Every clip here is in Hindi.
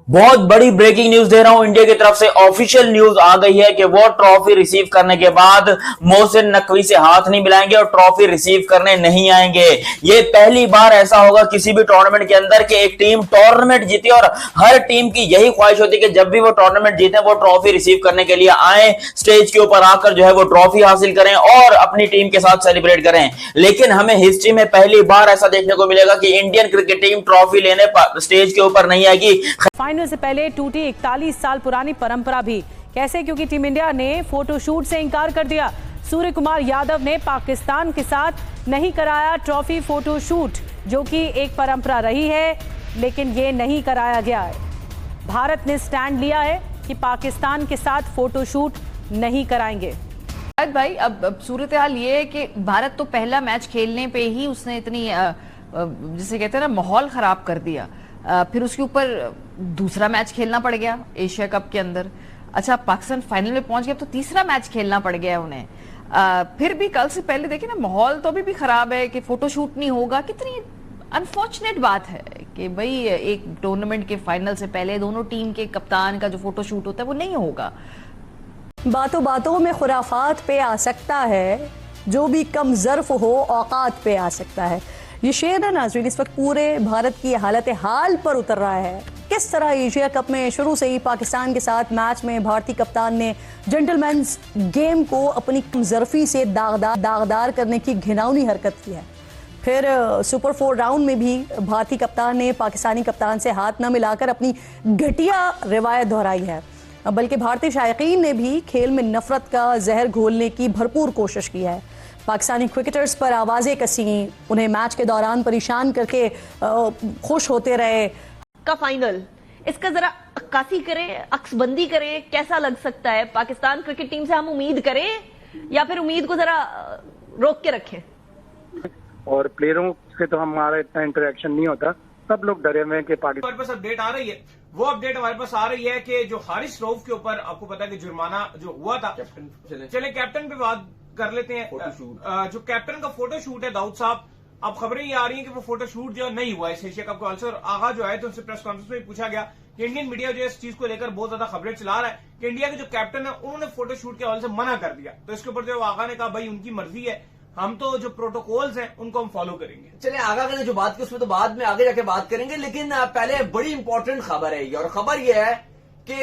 बहुत बड़ी ब्रेकिंग न्यूज दे रहा हूं। इंडिया की तरफ से ऑफिशियल न्यूज आ गई है कि वो ट्रॉफी रिसीव करने के बाद मोहसिन नकवी से हाथ नहीं मिलाएंगे और ट्रॉफी रिसीव करने नहीं आएंगे। ये पहली बार ऐसा होगा किसी भी टूर्नामेंट के अंदर कि एक टीम टूर्नामेंट जीती और हर टीम की यही ख्वाहिश होती है कि जब भी वो टूर्नामेंट जीते वो ट्रॉफी रिसीव करने के लिए आए, स्टेज के ऊपर आकर जो है वो ट्रॉफी हासिल करें और अपनी टीम के साथ सेलिब्रेट करें। लेकिन हमें हिस्ट्री में पहली बार ऐसा देखने को मिलेगा कि इंडियन क्रिकेट टीम ट्रॉफी लेने स्टेज के ऊपर नहीं आएगी। फाइनल से पहले टूटी 41 साल पुरानी परंपरा भी। कैसे? क्योंकि टीम इंडिया ने फोटोशूट से इंकार कर दिया। सूर्य कुमार यादव ने पाकिस्तान के साथ नहीं कराया ट्रॉफी फोटोशूट, जो कि एक परंपरा रही है, लेकिन ये नहीं कराया गया है। भारत ने स्टैंड लिया है कि पाकिस्तान के साथ फोटोशूट नहीं कराएंगे। भाई अब सूरत हाल ये है कि भारत तो पहला मैच खेलने पे ही उसने इतनी जिसे कहते हैं ना माहौल खराब कर दिया। फिर उसके ऊपर दूसरा मैच खेलना पड़ गया एशिया कप के अंदर। अच्छा, पाकिस्तान फाइनल में पहुंच गया तो तीसरा मैच खेलना पड़ गया उन्हें। फिर भी कल से पहले देखिए ना, माहौल तो अभी भी खराब है कि फोटोशूट नहीं होगा। कितनी अनफॉर्चुनेट बात है कि भाई एक टूर्नामेंट के फाइनल से पहले दोनों टीम के कप्तान का जो फोटोशूट होता है वो नहीं होगा। बातों बातों में खुराफात पे आ सकता है, जो भी कम ज़र्फ हो औकात पे आ सकता है। ये शेर है नाज़रीन, इस वक्त पूरे भारत की हालत हाल पर उतर रहा है। किस तरह एशिया कप में शुरू से ही पाकिस्तान के साथ मैच में भारतीय कप्तान ने जेंटलमैन्स गेम को अपनी कमजरफी से दागदार करने की घिनौनी हरकत की है। फिर सुपर 4 राउंड में भी भारतीय कप्तान ने पाकिस्तानी कप्तान से हाथ न मिलाकर अपनी घटिया रिवायत दोहराई है। बल्कि भारतीय शायकीन ने भी खेल में नफरत का जहर घोलने की भरपूर कोशिश की है। पाकिस्तानी क्रिकेटर्स पर आवाज़ें कसी, उन्हें मैच के दौरान परेशान करके खुश होते रहे। का फाइनल, इसका जरा अक्कासी करें, अक्सबंदी करें, कैसा लग सकता है? पाकिस्तान क्रिकेट टीम से हम उम्मीद करें या फिर उम्मीद को जरा रोक के रखें? और प्लेयरों से तो हमारा इतना इंटरेक्शन नहीं होता, सब लोग डरे हुए हैं कि पाकिस्तान। हमारे पास अपडेट आ रही है, वो अपडेट हमारे पास आ रही है कि जो हारिस रऊफ के ऊपर आपको पता है कि जुर्माना जो हुआ था, चले कैप्टन पे बात कर लेते हैं। जो कैप्टन का फोटो शूट है दाऊद साहब, अब खबरें ये आ रही हैं कि वो फोटो शूट जो नहीं हुआ इस एशिया कप के और आगा जो है तो उनसे प्रेस कॉन्फ्रेंस में पूछा गया कि इंडियन मीडिया जो है इस चीज को लेकर बहुत ज्यादा खबरें चला रहा है कि इंडिया के जो कैप्टन है उन्होंने फोटो शूट के हवाले से मना कर दिया। तो इसके ऊपर जो आगा ने कहा भाई उनकी मर्जी है, हम तो जो प्रोटोकॉल्स हैं उनको हम फॉलो करेंगे। चलिए आगा ने जो बात की उसमें तो बाद में आगे जाके बात करेंगे, लेकिन पहले बड़ी इंपॉर्टेंट खबर है ये, और खबर ये है कि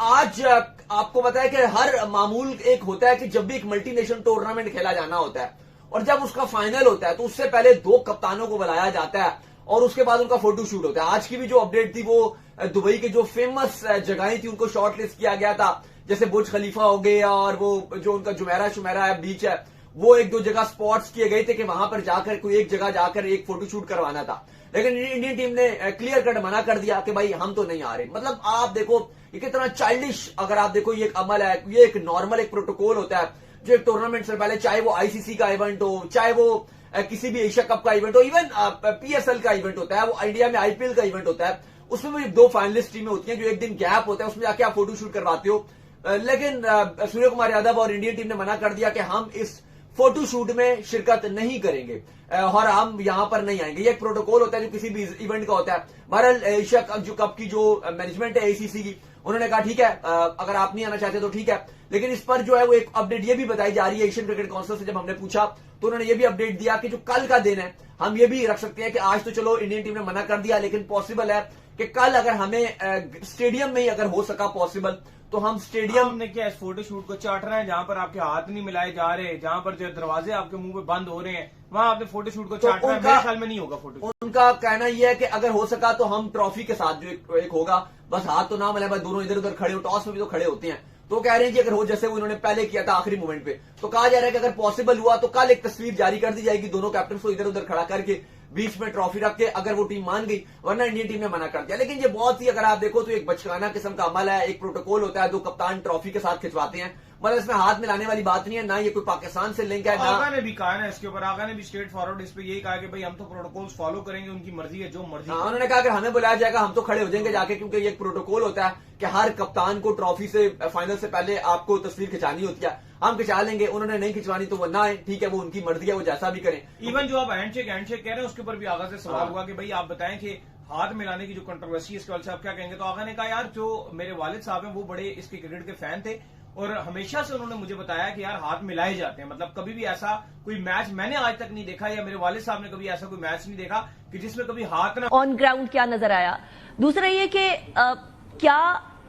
आज आपको पता है कि हर मामूल एक होता है कि जब भी एक मल्टीनेशनल टूर्नामेंट खेला जाना होता है और जब उसका फाइनल होता है तो उससे पहले 2 कप्तानों को बुलाया जाता है और उसके बाद उनका फोटो शूट होता है। आज की भी जो अपडेट थी वो दुबई के जो फेमस जगहें थी उनको शॉर्टलिस्ट किया गया था, जैसे बुर्ज खलीफा हो गया और वो जो उनका जुमेरा शुमेरा है बीच है, वो 1-2 जगह स्पॉट्स किए गए थे कि वहां पर जाकर कोई एक जगह जाकर एक फोटोशूट करवाना था। लेकिन इंडियन टीम ने क्लियर कट मना कर दिया कि भाई हम तो नहीं आ रहे। मतलब आप देखो ये कितना चाइल्डिश, अगर आप देखो ये एक अमल है, ये एक नॉर्मल एक प्रोटोकॉल होता है जो एक टूर्नामेंट से पहले, चाहे वो आईसीसी का इवेंट हो, चाहे वो किसी भी एशिया कप का इवेंट हो, इवन पीएसएल का इवेंट होता है, वो इंडिया में आईपीएल का इवेंट होता है, उसमें भी 2 फाइनलिस्ट टीमें होती हैं जो एक दिन गैप होता है उसमें जाके आप फोटोशूट करवाते हो। लेकिन सूर्य कुमार यादव और इंडियन टीम ने मना कर दिया कि हम इस फोटो शूट में शिरकत नहीं करेंगे और हम यहां पर नहीं आएंगे। ये एक प्रोटोकॉल होता है जो किसी भी इवेंट का होता है। बहरहाल एशिया कप की जो मैनेजमेंट है एसीसी की, उन्होंने कहा ठीक है, अगर आप नहीं आना चाहते तो ठीक है। लेकिन इस पर जो है वो एक अपडेट ये भी बताई जा रही है, एशियन क्रिकेट काउंसिल से जब हमने पूछा तो उन्होंने ये भी अपडेट दिया कि जो कल का दिन है हम ये भी रख सकते हैं कि आज तो चलो इंडियन टीम ने मना कर दिया, लेकिन पॉसिबल है कि कल अगर हमें स्टेडियम में ही अगर हो सका पॉसिबल तो हम स्टेडियम ने क्या इस फोटो शूट को चाट रहे हैं जहां पर आपके हाथ नहीं मिलाए जा रहे, जहां पर जो दरवाजे आपके मुंह पे बंद हो रहे हैं, वहां आपने फोटो शूट को चाट रहे हैं। मेरे ख्याल में नहीं होगा फोटो। उनका कहना यह है कि अगर हो सका तो हम ट्रॉफी के साथ जो एक होगा, बस हाथ तो ना मिलाए, बस दोनों इधर उधर खड़े हो, टॉस में भी तो खड़े होते हैं, तो कह रहे हैं कि अगर हो जैसे वो उन्होंने पहले किया था आखिरी मोमेंट पे, तो कहा जा रहा है कि अगर पॉसिबल हुआ तो कल एक तस्वीर जारी कर दी जाएगी दोनों कैप्टन को इधर उधर खड़ा करके बीच में ट्रॉफी रख के, अगर वो टीम मान गई, वरना इंडियन टीम ने मना कर दिया। लेकिन ये बहुत ही, अगर आप देखो तो एक बचकाना किस्म का अमल है, एक प्रोटोकॉल होता है, 2 कप्तान ट्रॉफी के साथ खिंचवाते हैं, मतलब इसमें हाथ मिलाने वाली बात नहीं है, ना ये कोई पाकिस्तान से लिंक है। आगा ने भी कहा है इसके ऊपर, आगा ने भी स्ट्रेट फॉरवर्ड इस पे यही कहा कि भाई हम तो प्रोटोकॉल्स फॉलो करेंगे, उनकी मर्जी है, जो मर्जी। उन्होंने कहा अगर हमें बुलाया जाएगा हम तो खड़े हो जाएंगे जाके, क्योंकि ये एक प्रोटोकॉल होता है कि हर कप्तान को ट्रॉफी से फाइनल से पहले आपको तस्वीर खिंचानी होती है, हम खिंचा लेंगे। उन्होंने नहीं खिंचवानी तो वो ना आए, ठीक है, वो उनकी मर्जी है, वो जैसा भी करें। इवन जो आप हैंडशेक कह रहे हैं उसके ऊपर भी आगा से सवाल हुआ कि भाई आप बताएं कि हाथ मिलाने की जो कंट्रोवर्सी है इसके वाले साहब क्या कहेंगे? तो आगा ने कहा यार जो मेरे वालिद साहब हैं वो बड़े इसके क्रिकेट के फैन थे और हमेशा से उन्होंने मुझे बताया कि यार हाथ मिलाए जाते हैं, मतलब कभी भी ऐसा कोई मैच मैंने आज तक नहीं देखा या मेरे वालिद साहब ने कभी ऐसा कोई मैच नहीं देखा कि जिसमें कभी हाथ ना ऑन ग्राउंड क्या नजर आया। दूसरा ये कि क्या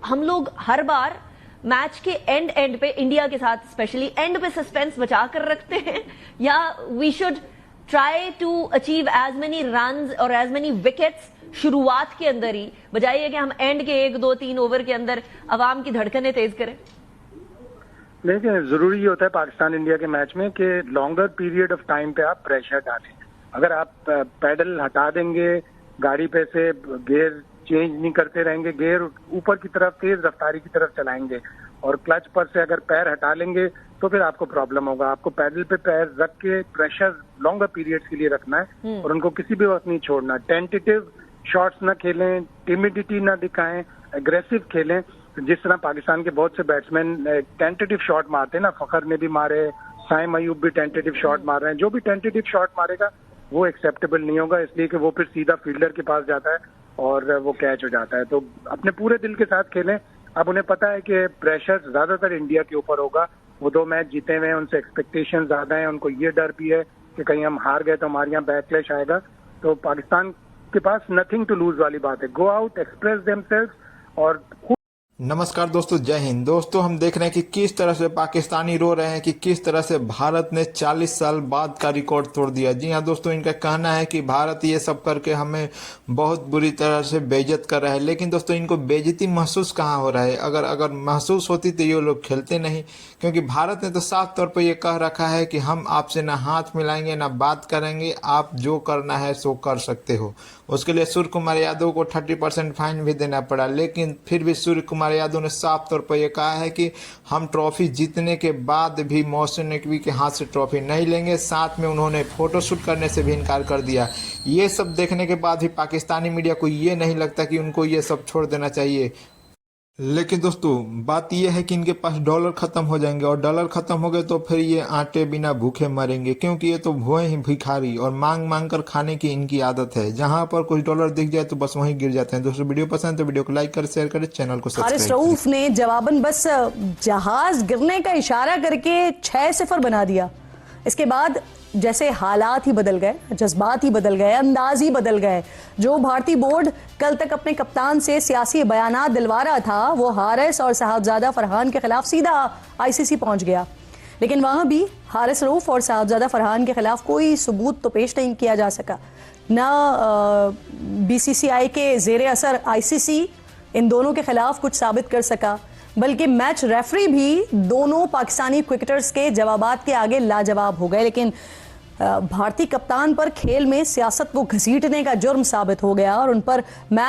हम लोग हर बार मैच के एंड पे इंडिया के साथ स्पेशली एंड पे सस्पेंस बचा कर रखते हैं, या we should try to achieve as many runs और एज मेनी विकेट्स शुरुआत के अंदर ही, बजाय कि हम एंड के 1, 2, 3 ओवर के अंदर अवाम की धड़कनें तेज करें? लेकिन जरूरी ये होता है पाकिस्तान इंडिया के मैच में कि लॉन्गर पीरियड ऑफ टाइम पे आप प्रेशर डालें। अगर आप पैडल हटा देंगे, गाड़ी पे से गियर चेंज नहीं करते रहेंगे, गियर ऊपर की तरफ तेज रफ्तारी की तरफ चलाएंगे और क्लच पर से अगर पैर हटा लेंगे तो फिर आपको प्रॉब्लम होगा। आपको पैडल पे पैर रख के प्रेशर लॉन्गर पीरियड्स के लिए रखना है और उनको किसी भी वक्त नहीं छोड़ना। टेंटेटिव शॉट्स ना खेलें, टिमिडिटी ना दिखाएं, एग्रेसिव खेलें। जिस तरह पाकिस्तान के बहुत से बैट्समैन टेंटेटिव शॉट मारते हैं ना, फखर ने भी मारे, साइम अयूब भी टेंटेटिव शॉट मार रहे हैं। जो भी टेंटेटिव शॉट मारेगा वो एक्सेप्टेबल नहीं होगा, इसलिए कि वो फिर सीधा फील्डर के पास जाता है और वो कैच हो जाता है। तो अपने पूरे दिल के साथ खेलें। अब उन्हें पता है कि प्रेशर ज्यादातर इंडिया के ऊपर होगा, वो 2 मैच जीते हुए हैं, उनसे एक्सपेक्टेशन ज्यादा है, उनको ये डर भी है कि कहीं हम हार गए तो हमारे यहाँ बैकलैश आएगा। तो पाकिस्तान के पास नथिंग टू लूज वाली बात है, गो आउट, एक्सप्रेस देमसेल्व्स और नमस्कार दोस्तों, जय हिंद। दोस्तों हम देख रहे हैं कि किस तरह से पाकिस्तानी रो रहे हैं कि किस तरह से भारत ने 40 साल बाद का रिकॉर्ड तोड़ दिया। जी हाँ दोस्तों, इनका कहना है कि भारत ये सब करके हमें बहुत बुरी तरह से बेइज्जत कर रहा है। लेकिन दोस्तों इनको बेइज्जती महसूस कहाँ हो रहा है? अगर महसूस होती तो ये लोग खेलते नहीं, क्योंकि भारत ने तो साफ तौर पर यह कह रखा है कि हम आपसे ना हाथ मिलाएंगे ना बात करेंगे, आप जो करना है सो कर सकते हो। उसके लिए सूर्य कुमार यादव को 30% फाइन भी देना पड़ा, लेकिन फिर भी सूर्य कुमार यादव ने साफ तौर पर यह कहा है कि हम ट्रॉफी जीतने के बाद भी मोहसिन नकवी के हाथ से ट्रॉफी नहीं लेंगे। साथ में उन्होंने फोटोशूट करने से भी इनकार कर दिया। ये सब देखने के बाद भी पाकिस्तानी मीडिया को ये नहीं लगता कि उनको ये सब छोड़ देना चाहिए। लेकिन दोस्तों बात यह है कि इनके पास डॉलर खत्म हो जाएंगे और डॉलर खत्म हो गए तो फिर ये आटे बिना भूखे मरेंगे, क्योंकि ये तो हुए ही भिखारी और मांग मांग कर खाने की इनकी आदत है। जहां पर कुछ डॉलर दिख जाए तो बस वहीं गिर जाते हैं। दोस्तों वीडियो पसंद तो वीडियो को लाइक कर, शेयर करें, चैनल को हारिस सब्सक्राइब रऊफ ने जवाबन बस जहाज गिरने का इशारा करके 6-0 बना दिया। इसके बाद जैसे हालात ही बदल गए, जज्बात ही बदल गए, अंदाज ही बदल गए। जो भारतीय बोर्ड कल तक अपने कप्तान से सियासी बयानात दिलवा रहा था, वो हारिस और साहबजादा फरहान के खिलाफ सीधा आईसीसी पहुंच गया। लेकिन वहां भी हारिस रऊफ और साहबजादा फरहान के खिलाफ कोई सबूत तो पेश नहीं किया जा सका। ना बीसीसीआई के जेर असर आईसीसी इन दोनों के खिलाफ कुछ साबित कर सका, बल्कि मैच रेफरी भी दोनों पाकिस्तानी क्रिकेटर्स के जवाबात के आगे लाजवाब हो गए। लेकिन भारतीय कप्तान पर खेल में सियासत को घसीटने का जुर्म साबित हो गया और उन पर मैच